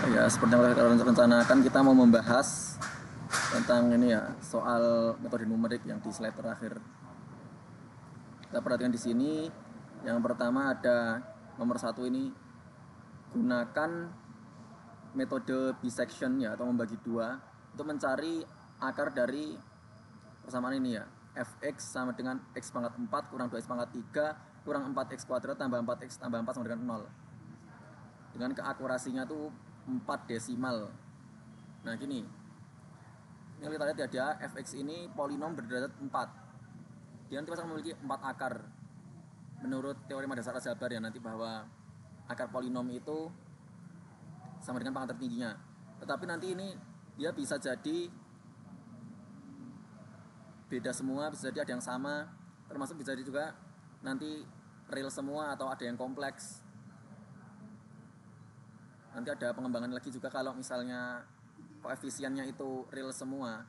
Ya, seperti yang kita rencanakan, kita mau membahas tentang ini ya, soal metode numerik yang di slide terakhir. Kita perhatikan di sini, yang pertama ada nomor satu ini, gunakan metode bisection ya, atau membagi dua untuk mencari akar dari persamaan ini ya. Fx sama dengan x pangkat 4 kurang 2x pangkat 3 kurang 4x kuadrat tambah 4x tambah 4 sama dengan 0. Dengan keakurasinya tuh 4 desimal. Nah gini, yang kita lihat ya, fx ini polinom berderajat 4. Dia nanti pasti memiliki 4 akar. Menurut teorema dasar aljabar ya, nanti bahwa akar polinom itu sama dengan pangkat tertingginya. Tetapi nanti ini dia bisa jadi beda semua, bisa jadi ada yang sama, termasuk bisa jadi juga nanti real semua atau ada yang kompleks. Nanti ada pengembangan lagi juga kalau misalnya koefisiennya itu real semua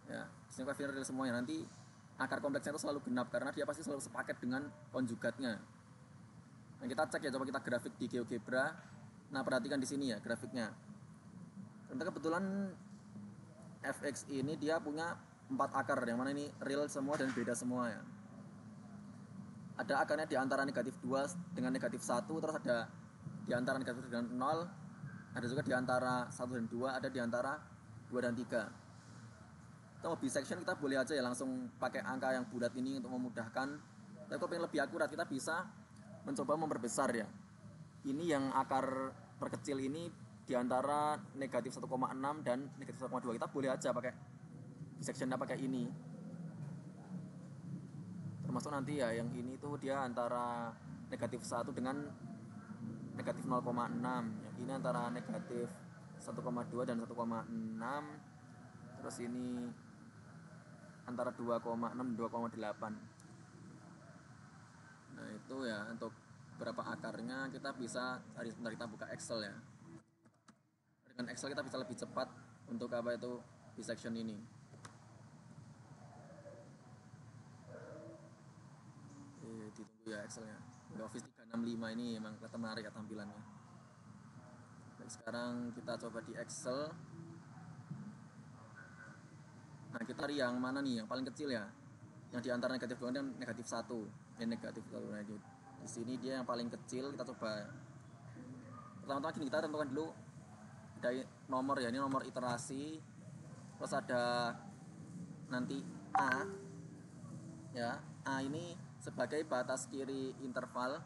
ya, koefisien real semuanya, nanti akar kompleksnya itu selalu genap karena dia pasti selalu sepaket dengan konjugatnya. Nah kita cek ya, coba kita grafik di GeoGebra. Nah perhatikan di sini ya grafiknya. Tentu kebetulan fx ini dia punya 4 akar, yang mana ini real semua dan beda semua ya. Ada akarnya di antara negatif 2 dengan negatif 1, terus ada di antara negatif dengan 0, ada juga di antara 1 dan 2, ada di antara 2 dan 3. Kita mau bisection kita boleh aja ya langsung pakai angka yang bulat ini untuk memudahkan. Tapi kalau yang lebih akurat kita bisa mencoba memperbesar ya. Ini yang akar terkecil ini di antara negatif 1,6 dan negatif 1,2. Kita boleh aja pakai bisectionnya pakai ini. Termasuk nanti ya yang ini tuh dia antara negatif 1 dengan negatif 0,6. Yang ini antara negatif 1,2 dan 1,6. Terus ini antara 2,6 dan 2,8. Nah itu ya untuk berapa akarnya kita bisa cari. Sebentar kita buka Excel ya. Dengan Excel kita bisa lebih cepat untuk apa itu bisection ini. Ditunggu ya Excelnya. Office 365 ini emang kelihatan menarik ya tampilannya. Baik, sekarang kita coba di Excel. Nah kita cari yang mana nih, yang paling kecil ya, yang di antara negatif 2 dan negatif 1. Negatif 1. Nah, di sini dia yang paling kecil. Kita coba pertama-tama gini, kita tentukan dulu ada nomor ya, ini nomor iterasi. Terus ada nanti A ya, A ini sebagai batas kiri interval.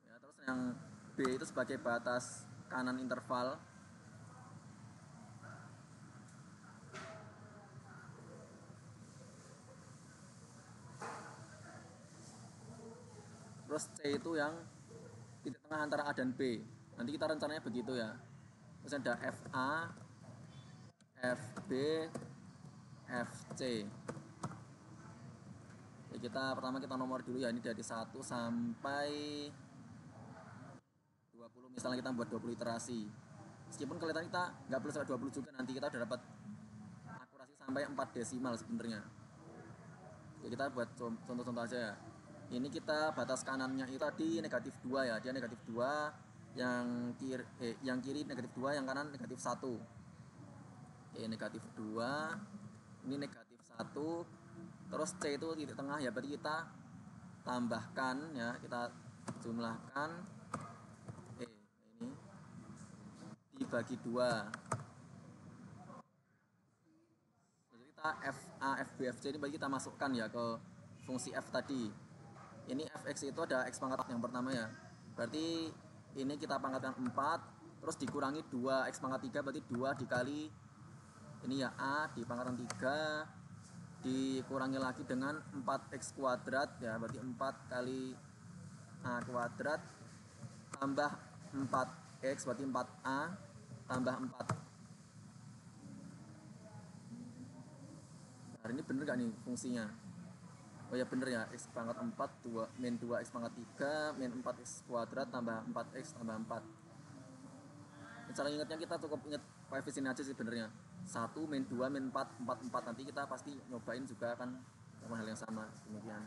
Ya, terus yang B itu sebagai batas kanan interval. Terus C itu yang titik tengah antara A dan B. Nanti kita rencananya begitu ya. Terus ada FA, FB, FC. Ya, kita pertama kita nomor dulu ya, ini dari 1 sampai 20. Misalnya kita buat 20 iterasi. Meskipun kelihatan kita nggak perlu sampai 20 juga, nanti kita udah dapat akurasi sampai 4 desimal sebenarnya. Ya, kita buat contoh-contoh aja ya. Ini kita batas kanannya itu tadi negatif 2 ya, dia negatif 2, yang kiri negatif 2, yang kanan negatif 1. Oke, negatif 2, ini negatif 1, terus C itu titik tengah ya, berarti kita tambahkan ya, kita jumlahkan ini dibagi 2. Jadi kita FA, FB, FC ini berarti kita masukkan ya ke fungsi F tadi. Ini fx itu ada x pangkat yang pertama ya, berarti ini kita pangkatkan 4, terus dikurangi 2 x pangkat 3, berarti 2 dikali ini ya A di pangkatan 3, dikurangi lagi dengan 4x kuadrat ya, berarti 4 kali A kuadrat tambah 4x, berarti 4A tambah 4. Nah ini bener gak nih fungsinya? Oh ya bener ya, x pangkat 4 min 2 x pangkat 3 min 4x kuadrat tambah 4x tambah 4. Cara ingatnya kita cukup ingat koefisien aja sih benernya. 1 min 2 min 4 4 4. Nanti kita pasti nyobain juga kan sama hal yang sama demikian.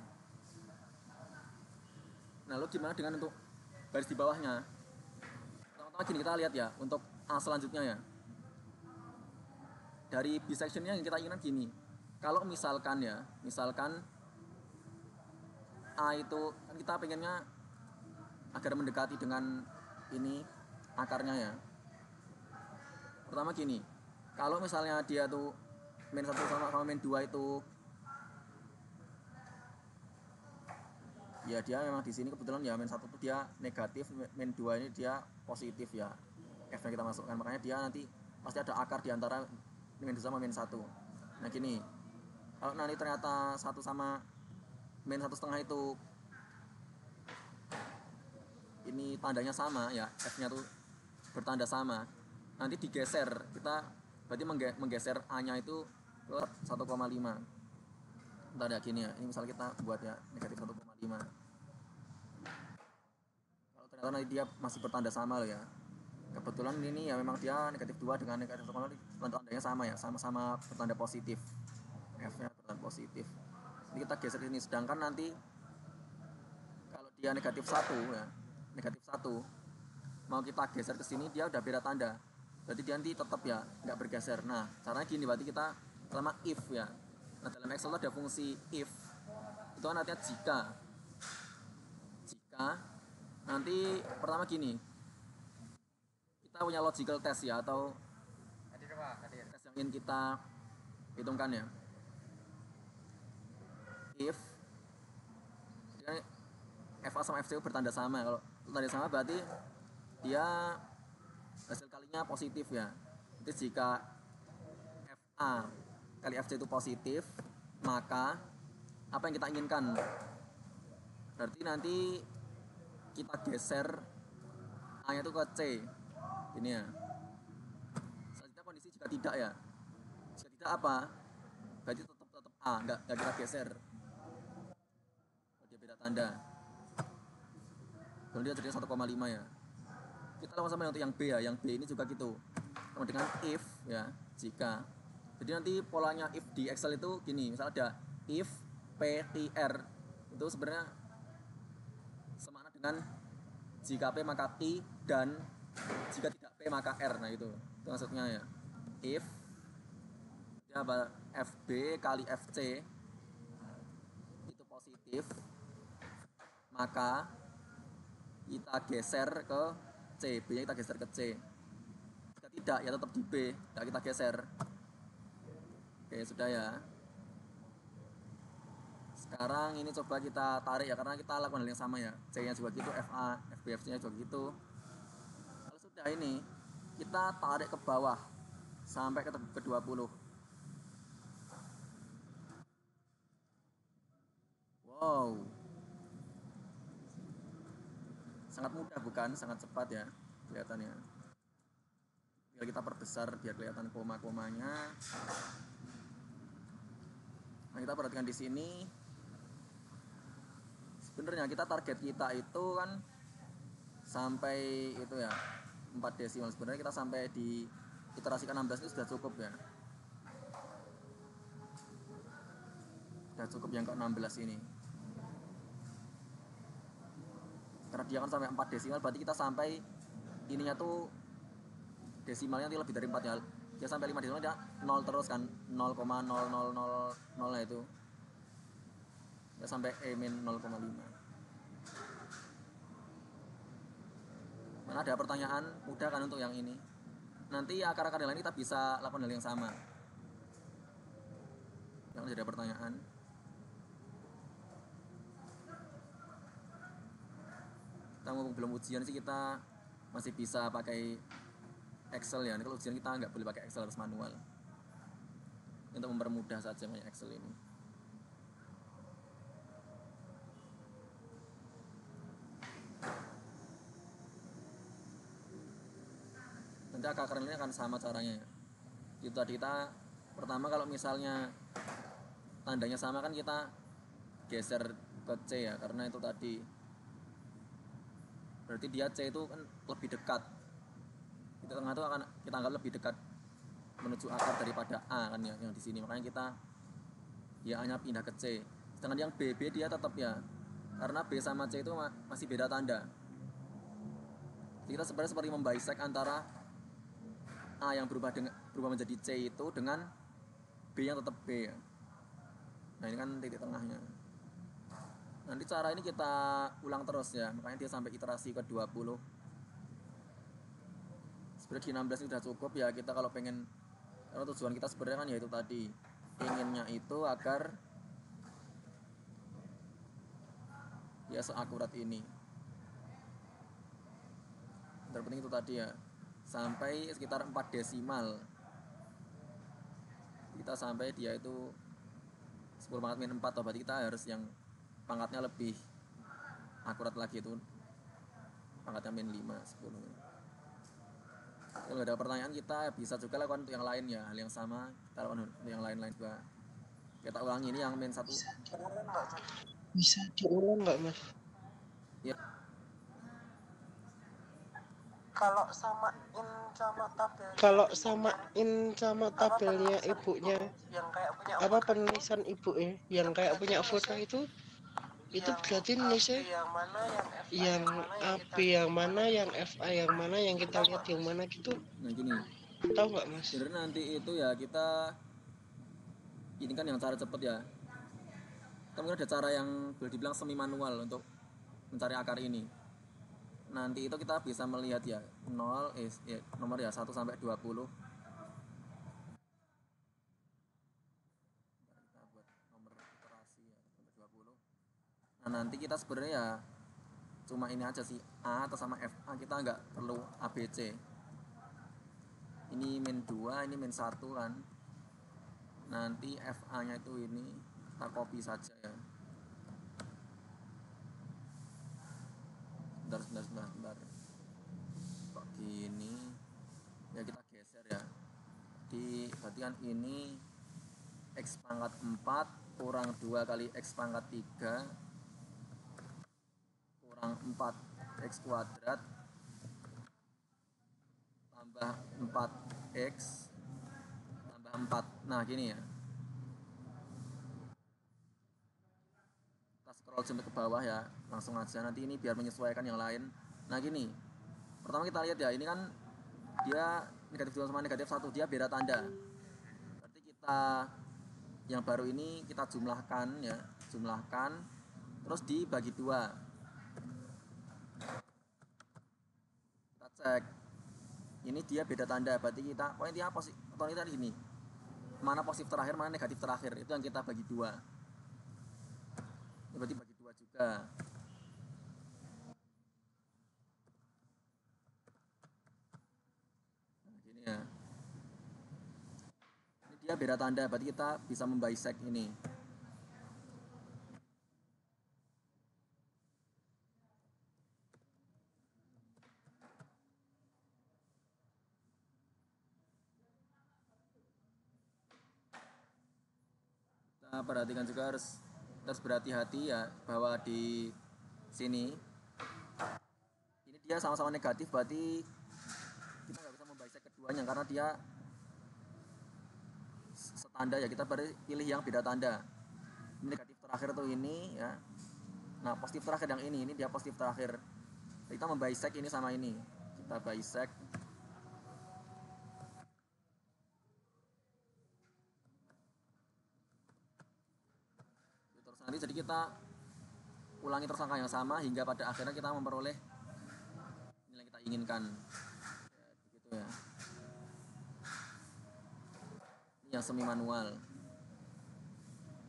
lalu gimana dengan untuk baris di bawahnya? Pertama-tama gini, kita lihat ya untuk A selanjutnya ya. Dari bisectionnya yang kita inginkan gini, kalau misalkan A itu kan kita pengennya agar mendekati dengan ini akarnya ya. Pertama gini, kalau misalnya dia tuh min 1 sama min 2 itu ya dia memang di sini kebetulan ya min 1 itu dia negatif, min 2 ini dia positif ya. F-nya kita masukkan, makanya dia nanti pasti ada akar di antara min 2 sama min 1. Nah gini, kalau nanti ternyata 1 sama min 1,5 itu ini tandanya sama ya, F-nya tuh bertanda sama, nanti digeser, kita berarti menggeser A-nya itu ke 1,5. Bentar ya gini ya, ini misal kita buat ya negatif 1,5. Kalau ternyata nanti dia masih bertanda sama loh ya, kebetulan ini ya memang dia negatif 2 dengan negatif 1,5 tandanya sama ya, sama-sama bertanda positif, F-nya bertanda positif. Ini kita geser ini, sedangkan nanti kalau dia negatif 1 ya, negatif 1 mau kita geser ke sini dia udah beda tanda, berarti dia nanti tetap ya nggak bergeser. Nah caranya gini, berarti kita selama if ya. Nah dalam Excel ada fungsi if, itu kan artinya jika nanti pertama gini, kita punya logical test ya, atau tes yang ingin kita hitungkan ya. If FA sama FC bertanda sama, kalau bertanda sama berarti dia hasil kalinya positif ya. Jadi jika FA kali FC itu positif, maka apa yang kita inginkan? Berarti nanti kita geser A-nya itu ke C. Ini ya. Selanjutnya kondisi jika tidak ya. Jika tidak apa? Berarti tetap A, nggak kita geser. Dia beda tanda. Kemudian dia jadi 1,5 ya. Kita lakukan sama untuk yang B ya. Yang B ini juga gitu. Sama dengan if ya, jika. Jadi nanti polanya if di Excel itu gini, misalnya ada if PTR, itu sebenarnya semakna dengan jika P maka T dan jika tidak P maka R. Nah itu maksudnya ya. If apa, FB kali FC itu positif, maka kita geser ke C, B nya kita geser ke C. Jika tidak ya tetap di B, ya kita geser. Oke sudah ya. Sekarang ini coba kita tarik ya, karena kita lakukan hal yang sama ya. C nya juga gitu, FA, FB, FC nya juga gitu. Kalau sudah ini, kita tarik ke bawah sampai ke 20. Wow, sangat mudah bukan? Sangat cepat ya kelihatannya. Tinggal kita perbesar biar kelihatan koma-komanya. Nah kita perhatikan di sini. Sebenarnya kita target kita itu kan sampai itu ya 4 desimal. Sebenarnya kita sampai di iterasi ke-16 itu sudah cukup ya. Sudah cukup yang ke-16 ini. Karena dia kan sampai 4 desimal, berarti kita sampai ininya tuh desimalnya nanti lebih dari 4 ya. Dia sampai 5 desimal dia 0 terus kan, 0,0000 itu. Ya sampai E-0,5. Mana ada pertanyaan mudah kan untuk yang ini. Nanti akar-akar yang lain kita bisa lakukan hal yang sama. Jangan ada pertanyaan. Kita ngomong belum ujian sih kita masih bisa pakai Excel ya. Kalau ujian kita nggak boleh pakai Excel, harus manual. Untuk mempermudah saja pakai Excel ini. Nanti akar ini akan sama caranya ya. Itu tadi kita pertama kalau misalnya tandanya sama kan kita geser ke C ya, karena itu tadi berarti dia C itu kan lebih dekat. Di tengah itu akan kita anggap lebih dekat menuju akar daripada A kan ya, yang di sini. Makanya kita ya A-nya pindah ke C. Sedangkan yang BB dia tetap ya karena B sama C itu masih beda tanda. Jadi kita sebenarnya seperti membisek antara A yang berubah menjadi C itu dengan B yang tetap B ya. Nah ini kan titik tengahnya. Nanti cara ini kita ulang terus ya, makanya dia sampai iterasi ke 20. Sebenarnya di 16 ini sudah cukup ya, kita kalau pengen, karena tujuan kita sebenarnya kan yaitu tadi, inginnya itu agar ya seakurat ini. Terpenting itu tadi ya, sampai sekitar 4 desimal. Kita sampai dia itu 10 pangkat min 4, berarti kita harus yang pangkatnya lebih akurat lagi, itu pangkatnya min 5, 10. Kalau ada pertanyaan kita bisa juga lakukan untuk yang lain ya, hal yang sama kita lakukan untuk yang lain-lain juga. Kita ulangi ini yang min 1. Bisa diulang nggak mas? Ya. Kalau samain sama tabelnya ibunya, apa penulisan ibu yang kayak punya foto itu berarti nulisnya yang AP yang mana, yang FA yang mana, yang kita lihat yang mana gitu. Nah gini, Tahu nggak mas? sebenarnya nanti itu ya kita, ini kan yang cara cepet ya. Kita mungkin ada cara yang boleh dibilang semi manual untuk mencari akar ini. Nanti itu kita bisa melihat ya, 0 nomor ya 1 sampai 20. Kita buat nomor iterasi ya sampai 20. Nah, nanti kita sebenarnya ya cuma ini aja sih, A atau sama FA, kita nggak perlu ABC. Ini min 2, ini min 1 kan. Nanti FA-nya itu ini kita copy saja ya. Bentar. Kok gini? Ya kita geser ya. Berarti kan ini X pangkat 4 kurang 2 kali X pangkat 3 kurang 4 X kuadrat tambah 4X tambah 4. Nah gini ya, kita scroll sampai ke bawah ya, langsung aja nanti ini biar menyesuaikan yang lain. Nah gini, pertama kita lihat ya, ini kan dia negatif 2 sama negatif 1, dia beda tanda. Berarti kita yang baru ini kita jumlahkan ya, terus dibagi 2. Kita cek, ini dia beda tanda, berarti kita pokoknya dia positif, atau ini tadi ini mana positif terakhir, mana negatif terakhir, itu yang kita bagi 2. Ini berarti bagi 2 juga. Nah gini ya, ini dia beda tanda, berarti kita bisa membisek ini. Kita perhatikan juga, harus berhati-hati ya, bahwa di sini ini dia sama-sama negatif, berarti kita nggak bisa membisek keduanya karena dia setanda ya. Kita pilih yang beda tanda. Ini negatif terakhir tuh ini ya. Nah positif terakhir yang ini dia positif terakhir. Kita membisek ini sama ini, kita bisek. Terus nanti jadi kita ulangi terus angka yang sama hingga pada akhirnya kita memperoleh nilai yang kita inginkan ya, begitu ya. Ini yang semi manual.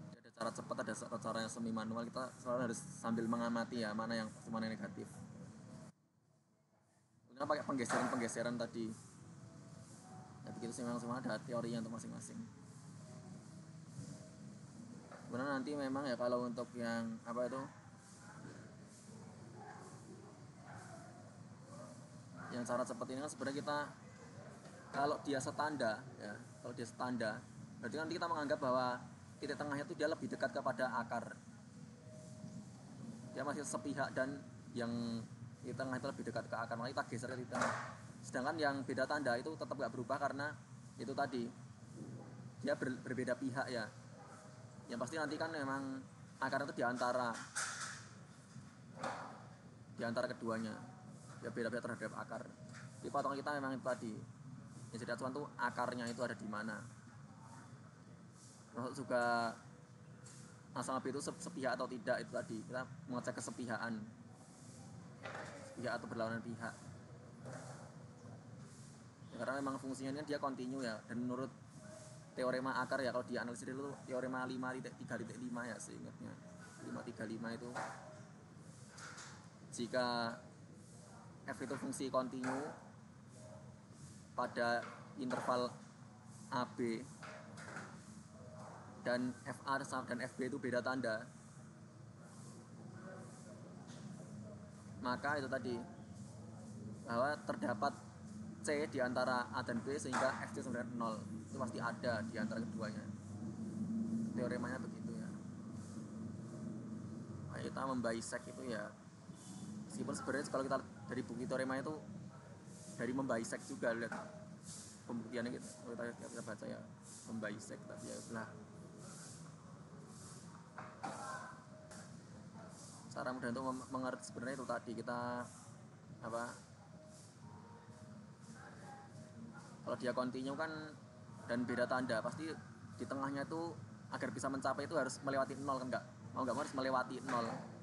Jadi ada cara cepat, ada cara yang semi manual. Kita selalu harus sambil mengamati ya, mana yang positif, mana yang negatif. Kita pakai penggeseran tadi ya, begitu sih. Memang semua ada teorinya untuk masing-masing. Sebenarnya nanti memang ya kalau untuk yang apa itu, yang cara cepat ini kan sebenarnya kita, kalau dia setanda ya, berarti nanti kita menganggap bahwa titik tengahnya itu dia lebih dekat kepada akar, dia masih sepihak, dan yang di tengah itu lebih dekat ke akar, maka kita geser ke tengah. Sedangkan yang beda tanda itu tetap gak berubah karena itu tadi dia berbeda pihak ya. Yang pasti nanti kan memang akar itu diantara di antara keduanya. Ya beda-beda terhadap akar. Di patokan kita memang itu tadi. Yang jadi acuan tuh akarnya itu ada di mana. Termasuk juga asal B itu sepihak atau tidak itu tadi. Kita mengecek kesepihakan. Sepihak atau berlawanan pihak. Ya, karena memang fungsinya dia kontinu ya. Dan menurut teorema akar ya kalau di analisis dulu teorema 5.3.5 ya seingatnya. 535 itu jika F itu fungsi kontinu pada interval AB dan FA dan FB itu beda tanda, maka itu tadi bahwa terdapat C di antara A dan B sehingga FC sebenarnya 0. Itu pasti ada di antara keduanya. Teoremanya begitu ya. Nah, kita membisek itu ya, meskipun sebenarnya kalau kita dari buku teorema itu dari membisek juga lihat pembuktiannya kita baca ya membisek tapi ya lah cara mudah untuk mengerti sebenarnya itu tadi kita apa kalau dia kontinu kan dan beda tanda pasti di tengahnya itu agar bisa mencapai itu harus melewati 0 kan enggak mau nggak mau harus melewati 0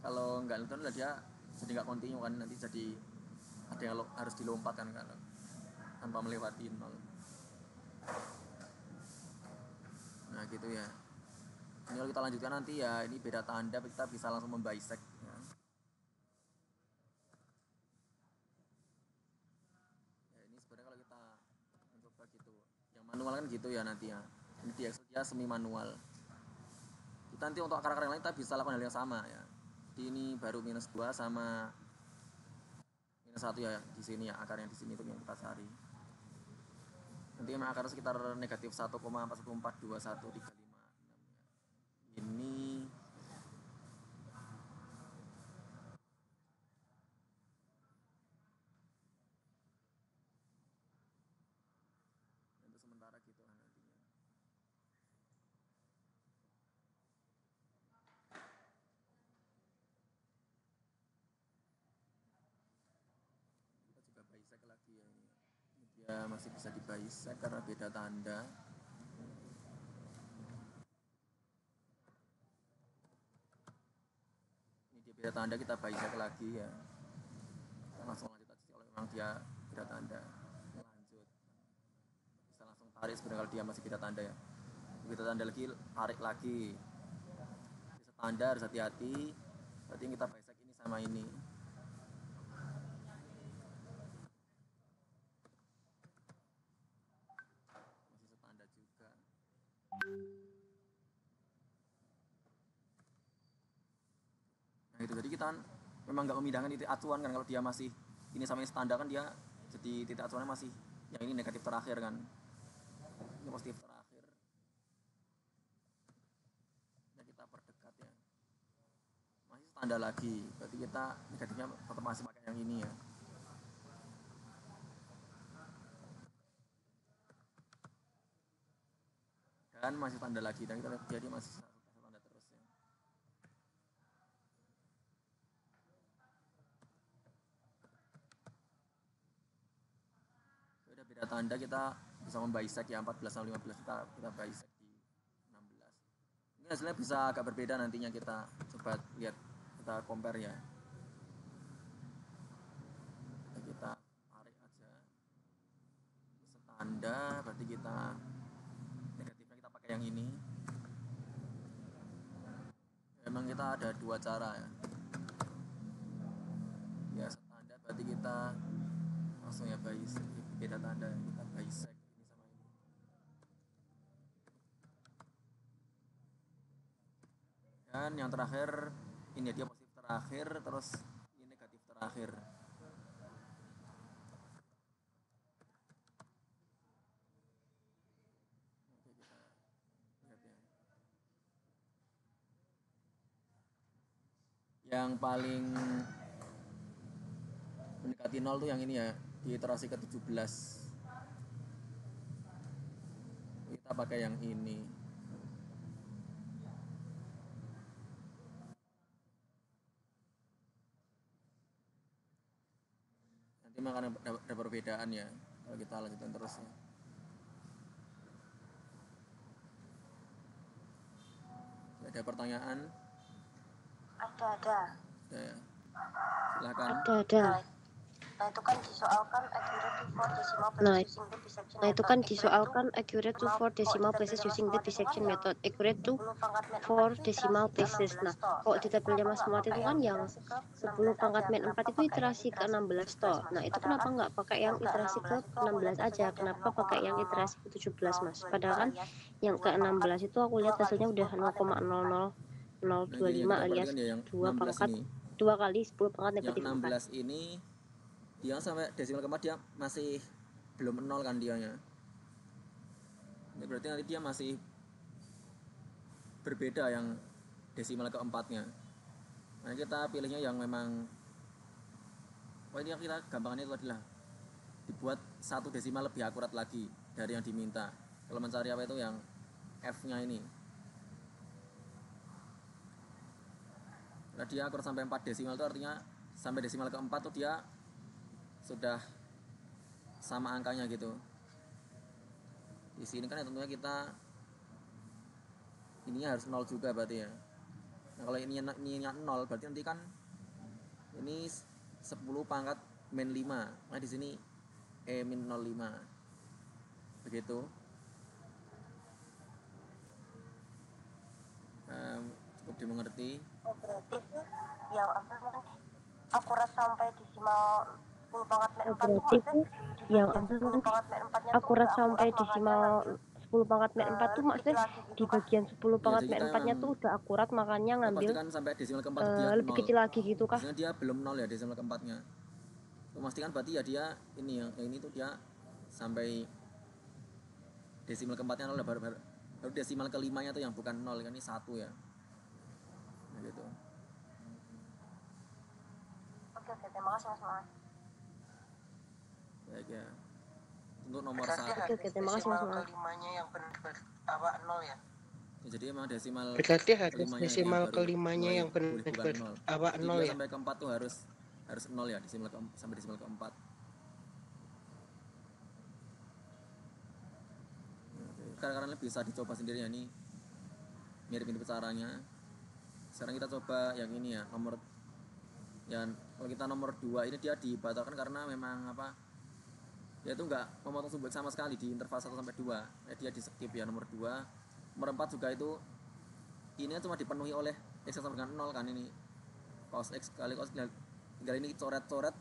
kalau enggak itu lah dia jadi nggak kontinu kan nanti jadi ada yang harus dilompatkan kan tanpa melewati 0. Nah gitu ya. Ini kalau kita lanjutkan nanti ya ini beda tanda kita bisa langsung membisek ya. Ya ini sebenarnya kalau kita mencoba gitu yang manual kan gitu ya nanti ya ini dia semi manual kita nanti untuk akar-akar yang lain kita bisa lakukan hal yang sama ya jadi ini baru minus 2 sama minus 1 ya di sini ya akar yang di sini itu yang kita cari nanti memang akarnya sekitar negatif 1,414213 ini untuk sementara gitu kan nantinya. Kita juga bisek lagi ya ini. Dia masih bisa dibisek karena beda tanda. Ini dia beda tanda kita bisek lagi ya. Kita langsung lanjut aja kalau memang dia beda tanda. Lanjut. Bisa langsung tarik sebenarnya kalau dia masih beda tanda ya. Beda tanda lagi tarik lagi. Bisa tanda harus hati-hati. Berarti kita bisek ini sama ini. Masih setanda juga. Nah itu jadi kita memang nggak memindahkan titik acuan kan kalau dia masih ini sama ini standar kan dia jadi titik acuannya masih yang ini negatif terakhir kan ini positif terakhir ya kita perdekat ya masih standar lagi berarti kita negatifnya tetap masih pakai yang ini ya dan masih standar lagi dan kita jadi masih standar terus ya. Udah beda tanda kita bisa membisek ya 14 sama 15 kita bisek di 16 ini hasilnya bisa agak berbeda nantinya kita coba lihat kita compare ya kita tarik aja setanda berarti kita negatifnya kita pakai yang ini memang kita ada dua cara ya setanda berarti kita langsung ya bisek beda tanda kita bisek ini sama ini dan yang terakhir ini dia positif terakhir terus ini negatif terakhir oke kita lihat ya yang paling mendekati 0 tuh yang ini ya di iterasi ke-17 kita pakai yang ini memang akan ada perbedaan ya kalau kita lanjutkan terus ya. Ada pertanyaan? Ada. Ya. Silakan. Ada. Nah, itu kan disoalkan accurate to 4 decimal places using the dissection method. Accurate to 4 decimal places. Nah, kalau di tabelnya Mas Muat itu kan yang 10 pangkat min 4 itu iterasi ke 16 toh. Nah, itu kenapa nggak pakai yang iterasi ke 16 aja? Kenapa pakai yang iterasi ke 17, Mas? Padahal kan yang ke 16 itu aku lihat hasilnya udah 0,00025 alias ya, yang 2 pangkat ini. 2 kali 10 pangkat Yang negatif 16 4. ini dia sampai desimal keempat dia masih belum 0 kan dianya. Ini berarti nanti dia masih berbeda yang desimal keempatnya. Nah, kita pilihnya yang memang pokoknya kita gampangannya itu adalah dibuat satu desimal lebih akurat lagi dari yang diminta. Kalau mencari apa itu yang F-nya ini. Karena dia akurat sampai 4 desimal itu artinya sampai desimal keempat tuh dia sudah sama angkanya gitu. Di sini kan ya tentunya kita ininya harus 0 juga berarti ya. Nah, kalau ininya 0 berarti nanti kan ini 10 pangkat min 5. Nah, di sini min 05. Begitu. Cukup dimengerti. Berarti yang akurat sampai desimal 10 pangkat min 4 itu yang akurat sampai desimal 10 pangkat min 4 tuh maksudnya di bagian 10 pangkat min 4-nya tuh udah akurat, makanya ngambil kan sampai desimal keempat lebih kecil lagi gitu kah? Biasanya dia belum 0 ya desimal keempatnya. Memastikan berarti ya dia ini yang ini tuh dia sampai desimal keempatnya 0 baru desimal kelimanya tuh yang bukan 0 kan, ini 1 ya. Nah, gitu. Oke, terima kasih Mas Mas. Baik ya. Untuk nomor 1. Oke, terima kasih Mas Mas. Kelimanya yang benar apa 0 ya? Ya, jadi emang desimal berarti harus desimal kelimanya yang benar apa 0 ya? Sampai keempat tuh harus 0 ya, sampai desimal keempat. Karena bisa dicoba sendiri ya, ini mirip-mirip caranya. Sekarang kita coba yang ini ya, nomor yang kalau kita nomor 2 ini dia dibatalkan karena memang apa? Ya itu enggak memotong sumbu X sama sekali di interval 1 sampai 2. Dia di skip ya nomor 2. Nomor 4 juga itu ini cuma dipenuhi oleh X sama dengan 0 kan, ini cos X kali cos, tinggal ini coret-coret,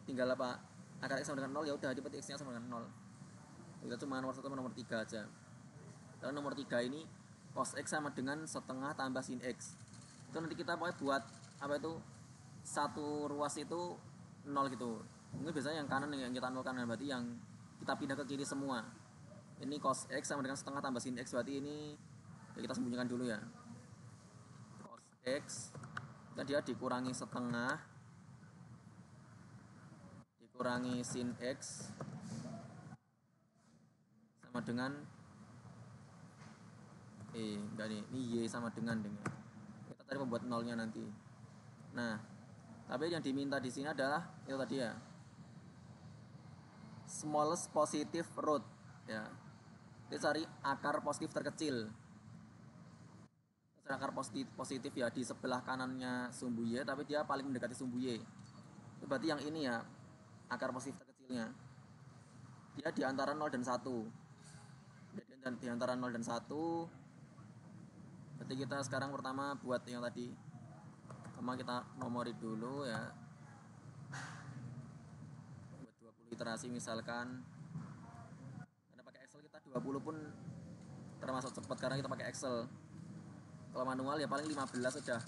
tinggal apa akar X sama dengan 0 ya udah dipetik X nya sama dengan 0. Kita cuma nomor 1 sama nomor 3 aja. Karena nomor 3 ini cos X sama dengan setengah tambah sin X. Itu nanti kita pokoknya buat apa itu satu ruas itu 0 gitu. Mungkin biasanya yang kanan yang kita nolkan, berarti yang kita pindah ke kiri semua. Ini cos X sama dengan setengah tambah sin X, berarti ini ya kita sembunyikan dulu ya. Cos X dan dia dikurangi setengah dikurangi sin X sama dengan enggak nih, ini Y sama dengan kita tadi membuat nolnya nanti. Nah, tapi yang diminta di sini adalah itu tadi ya, smallest positive root ya. Kita cari akar positif terkecil. Akar positif ya di sebelah kanannya sumbu Y, tapi dia paling mendekati sumbu Y. Itu berarti yang ini ya, akar positif terkecilnya. Dia di antara 0 dan 1. Jadi di antara 0 dan 1. Berarti kita sekarang pertama buat yang tadi. Pertama kita nomori dulu ya. Buat 20 iterasi misalkan. Karena pakai Excel kita 20 pun termasuk cepat karena kita pakai Excel. Kalau manual ya paling 15 udah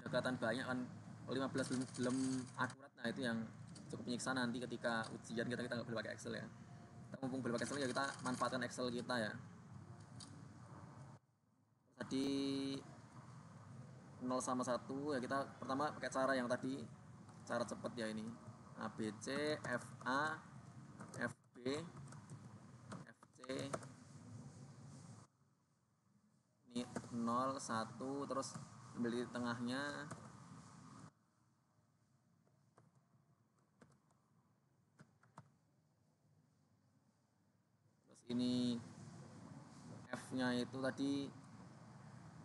kelihatan banyak kan. Kalau 15 belum akurat, nah itu yang cukup menyiksa nanti ketika ujian kita nggak boleh pakai Excel ya. Kita mumpung boleh pakai Excel ya kita manfaatkan Excel kita ya. Tadi 0 sama 1 ya, kita pertama pakai cara yang tadi, cara cepet ya ini. ABC, FA, FB, FC. Ini 0, 1, terus ambil di tengahnya. Ini F-nya itu tadi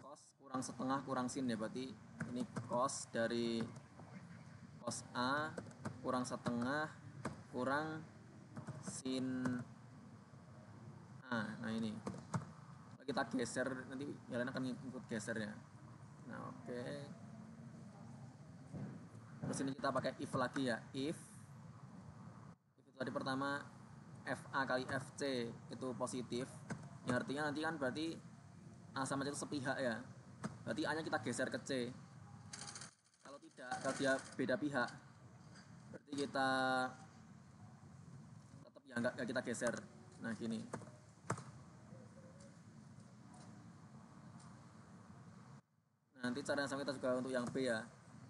cos kurang setengah kurang sin ya, berarti ini cos dari cos A kurang setengah kurang sin A. Nah ini kalau kita geser nanti kalian akan ikut geser ya. Nah oke. Terus ini kita pakai if lagi ya, if itu tadi pertama FA kali FC itu positif, yang artinya nanti kan berarti A sama C itu sepihak ya, berarti A nya kita geser ke C. Kalau tidak, kalau dia beda pihak, berarti kita tetap ya nggak kita geser. Nah gini, nanti cara yang sama kita juga untuk yang B ya.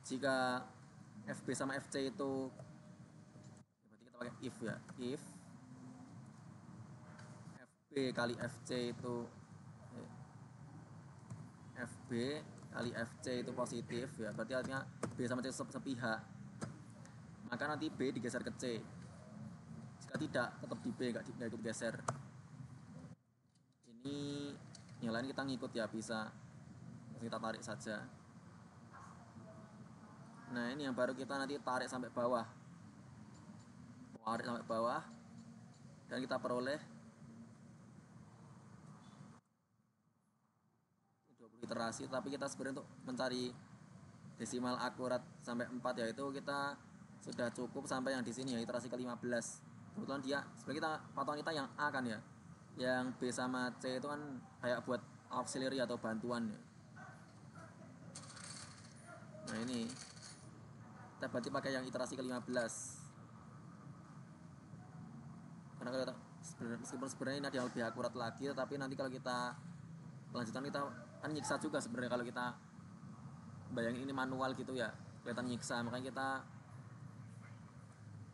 Jika FB sama FC itu, berarti kita pakai if ya, if FB kali FC itu FB kali FC itu positif ya, berarti artinya B sama C sepihak, maka nanti B digeser ke C. Jika tidak, tetap di B, nggak ikut geser. Ini yang lain kita ngikut ya, bisa kita tarik saja. Nah ini yang baru kita nanti tarik sampai bawah, dan kita peroleh 20 iterasi. Tapi kita sebenarnya untuk mencari desimal akurat sampai 4 yaitu kita sudah cukup sampai yang di sini ya, iterasi ke-15. Kebetulan dia sebenarnya kita patokan kita yang A kan ya, yang B sama C itu kan kayak buat auxiliary atau bantuan ya. Nah ini kita berarti pakai yang iterasi ke-15, karena kalau kita meskipun sebenarnya ini ada yang lebih akurat lagi, tapi nanti kalau kita lanjutan kita kan nyiksa juga sebenarnya. Kalau kita bayangin ini manual gitu ya, kelihatan nyiksa, makanya kita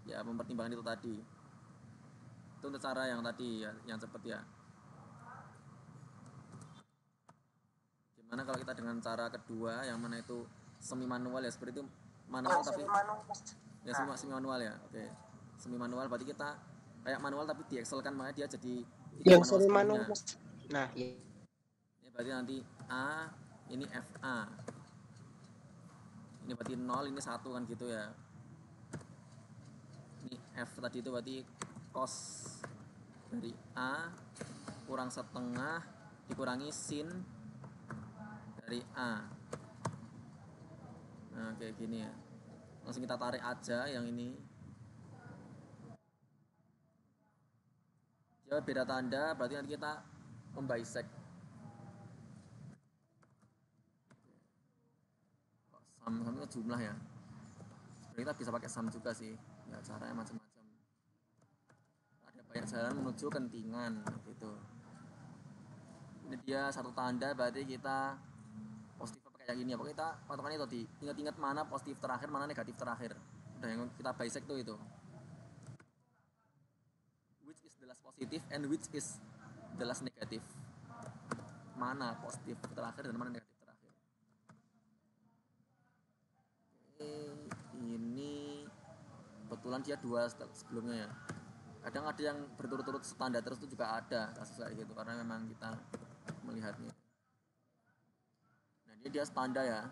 ya mempertimbangkan itu tadi. Itu untuk cara yang tadi ya, yang cepet ya. Gimana kalau kita dengan cara kedua yang mana itu semi manual ya, seperti itu manual tapi ya semi manual ya. Oke, semi manual berarti kita kayak manual tapi di Excel kan, makanya dia jadi yang manual semi sepenuhnya. manual. Nah ya. Ini berarti nanti A ini FA, ini berarti 0 ini 1 kan gitu ya. Ini F tadi itu berarti cos dari A kurang setengah dikurangi sin dari A. Nah kayak gini ya, langsung kita tarik aja yang ini. Dia beda tanda, berarti nanti kita membisect. Sum itu jumlah ya, sebenarnya kita bisa pakai sum juga sih ya, caranya macam-macam. Ada banyak jalan menuju kentingan gitu. Ini dia satu tanda, berarti kita positif pakai yang ini ya. Pokoknya kita patokannya tadi ingat-ingat mana positif terakhir mana negatif terakhir, udah yang kita bisect tuh itu, which is the last positive and which is the last negatif, mana positif terakhir dan mana negatif terakhir. Ini kebetulan dia 2 sebelumnya ya. Kadang ada yang berturut-turut standar terus itu juga ada kasus kayak gitu, karena memang kita melihatnya. Nah dia standar ya,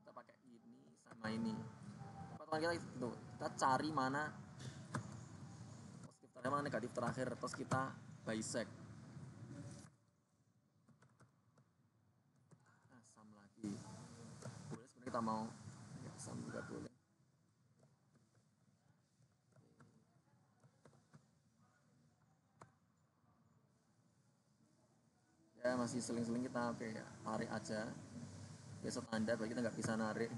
kita pakai ini sama ini. Patokan kita itu, kita cari mana positif terakhir mana negatif terakhir, terus kita bisect. Nah sum lagi boleh, sebenarnya kita mau ya, sum juga boleh. Ya masih seling-seling kita oke ya, tarik aja biasa tanda, bagi kita nggak bisa narik.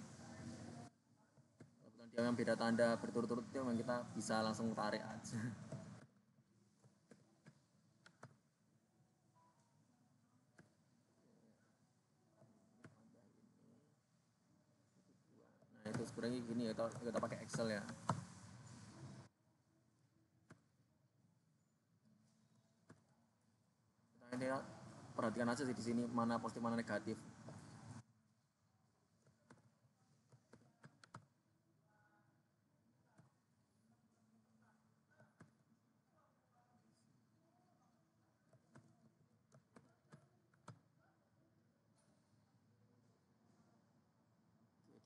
Kalau dia yang beda tanda berturut-turut itu memang kita bisa langsung tarik aja. Nah itu sebenarnya gini ya, kalau kita pakai Excel ya. Nah ini ya, perhatikan aja sih di sini mana positif mana negatif.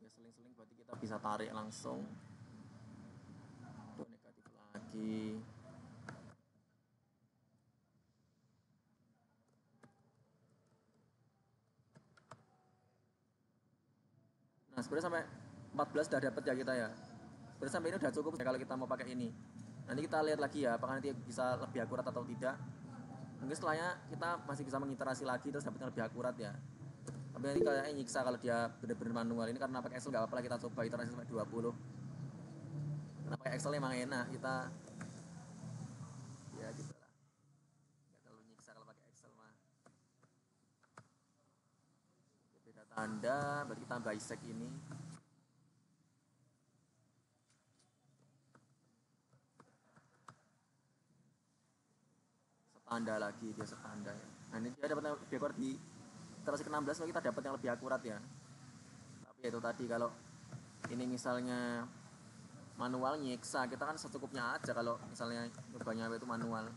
ya seling-seling berarti kita bisa tarik langsung. Tuh negatif lagi. Nah sebenarnya sampai 14 udah dapat ya kita ya. Sebenarnya sampai ini udah cukup ya kalau kita mau pakai ini. Nanti kita lihat lagi ya apakah nanti bisa lebih akurat atau tidak. Mungkin setelahnya kita masih bisa mengiterasi lagi terus dapatnya lebih akurat ya. Tapi nanti kayaknya nyiksa kalau dia benar-benar manual. Ini karena pakai Excel nggak apa-apa, kita coba iterasi sampai 20. Karena pakai Excel emang enak, kita ya gitu lah. Nggak terlalu nyiksa kalau pakai Excel mah. Beda tanda, berarti kita bisect ini. Setanda lagi, dia setanda ya. Nah ini dia dapat lebih akurat di iterasi ke-16, kalau kita dapat yang lebih akurat ya. Tapi itu tadi kalau ini misalnya manual nyiksa, kita kan secukupnya aja kalau misalnya nyobanya itu manual.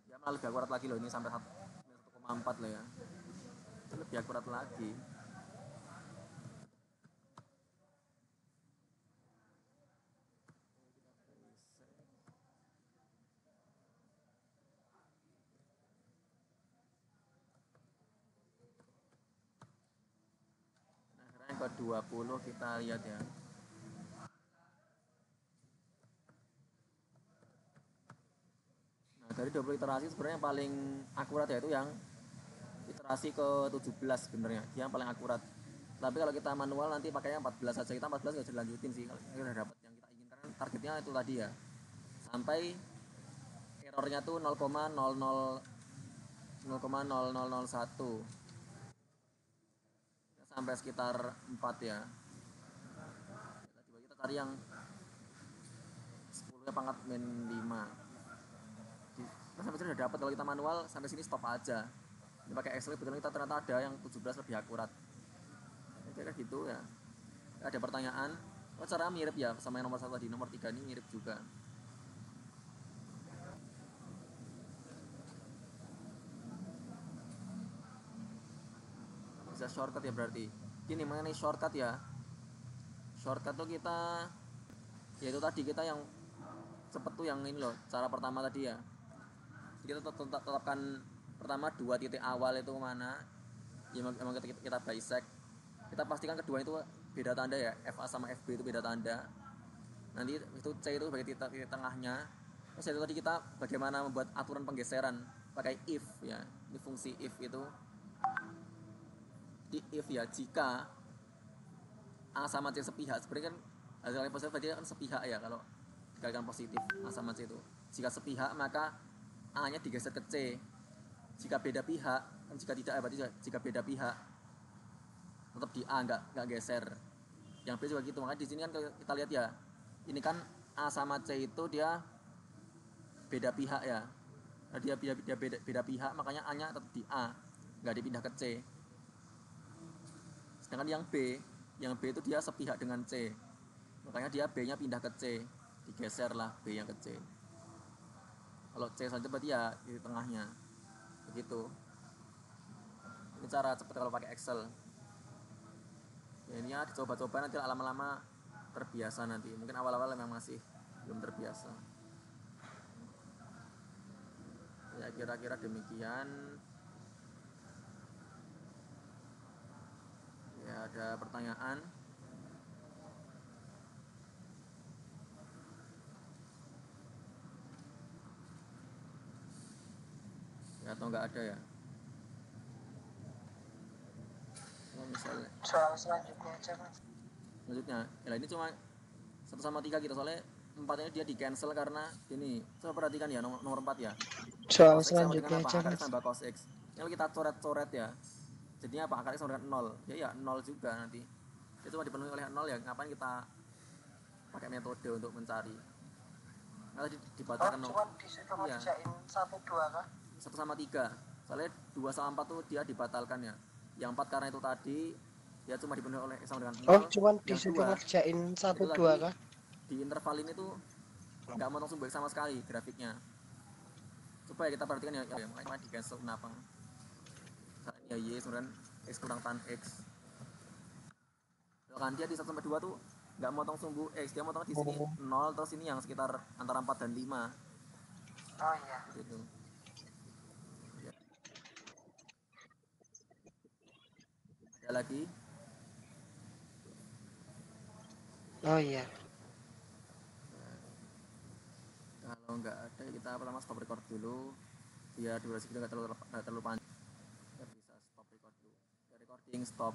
Dia malah lebih akurat lagi loh, ini sampai 1,4 loh ya. Itu lebih akurat lagi. Ke 20 kita lihat ya. Nah, dari 20 iterasi sebenarnya yang paling akurat yaitu yang iterasi ke 17 sebenarnya. Dia yang paling akurat. Tapi kalau kita manual nanti pakainya 14 saja. Kita 14 nggak bisa dilanjutin sih kalau kita udah dapat yang kita inginkan. Targetnya itu tadi ya. Sampai errornya tuh 0,00 0,0001 sampai sekitar 4 ya. Tadi kita cari yang 10 nya pangkat min 5. Kita sampai sini udah dapat. Kalau kita manual sampai sini stop aja. Ini pakai Excel betul kita ternyata ada yang 17 lebih akurat. Kayak gitu ya. Ada pertanyaan. Oh cara mirip ya sama yang nomor 1 tadi. Nomor 3 ini mirip juga. Bisa shortcut ya berarti. Gini mengenai shortcut ya. Shortcut tuh kita yaitu tadi kita yang cepet tuh yang ini loh. Cara pertama tadi ya. Kita tetapkan pertama 2 titik awal itu mana. Ya emang kita bisect. Kita pastikan kedua itu beda tanda ya. FA sama FB itu beda tanda. Nanti itu C itu sebagai titik tengahnya. Terus itu tadi kita bagaimana membuat aturan penggeseran pakai if ya. Ini fungsi if itu. Di if ya jika A sama C sepihak, sebenarnya kan hasilnya positif berarti kan sepihak ya kalau dikalikan positif A sama C itu. Jika sepihak maka A nya digeser ke C. Jika beda pihak, kan jika tidak berarti jika beda pihak tetap di A nggak geser. Yang B juga gitu. Makanya di sini kan kita lihat ya, ini kan A sama C itu dia beda pihak ya. Nah, dia beda pihak makanya A nya tetap di A, nggak dipindah ke C. Sedangkan yang B itu dia sepihak dengan C, makanya dia B nya pindah ke C, digeser lah B yang ke C. Kalau C saja berarti ya di tengahnya begitu. Ini cara cepat kalau pakai Excel ya. Ini ya dicoba-coba, nanti lama-lama terbiasa. Nanti mungkin awal-awal memang masih belum terbiasa ya. Kira-kira demikian ya. Ada pertanyaan? Ya atau enggak ada ya? Oh, misalnya Soal selanjutnya aja Mas. Selanjutnya ya ini cuma 1 sama 3 gitu, soalnya 4 ini dia di cancel karena ini. Coba perhatikan ya nomor 4 ya. Soal Cos X sama selanjutnya dengan apa? aja Akar X Mas. tambah cos X. Ini kita coret-coret ya. Jadinya apa? Akar X sama dengan 0. Ya 0 juga nanti. Itu cuma dipenuhi oleh 0 ya. Ngapain kita pakai metode untuk mencari? Nah, tadi dibatalkan Cuma disitu mau dijain 1-2 kah? 1 sama 3. Soalnya 2 sama 4 tuh dia dibatalkan ya. Yang 4 karena itu tadi dia cuma dipenuhi oleh X sama dengan 0. Cuma Yang disitu 2 ngerjain 1-2 kah? di interval ini tuh nggak motong sumber sama sekali grafiknya. Coba ya kita perhatikan ya makanya di cancel kenapa. ya Y kemudian X kurang tan X. Kan dia di 1 sampai 2 tuh nggak motong sumbu X, dia motong di sini 0, terus ini yang sekitar antara 4 dan 5. Oh iya. Gitu. Ya. Ada lagi? Oh iya. Kalau nggak ada kita pertama stop record dulu biar durasi kita nggak terlalu panjang. Kita bisa stop record dulu. Recording stop.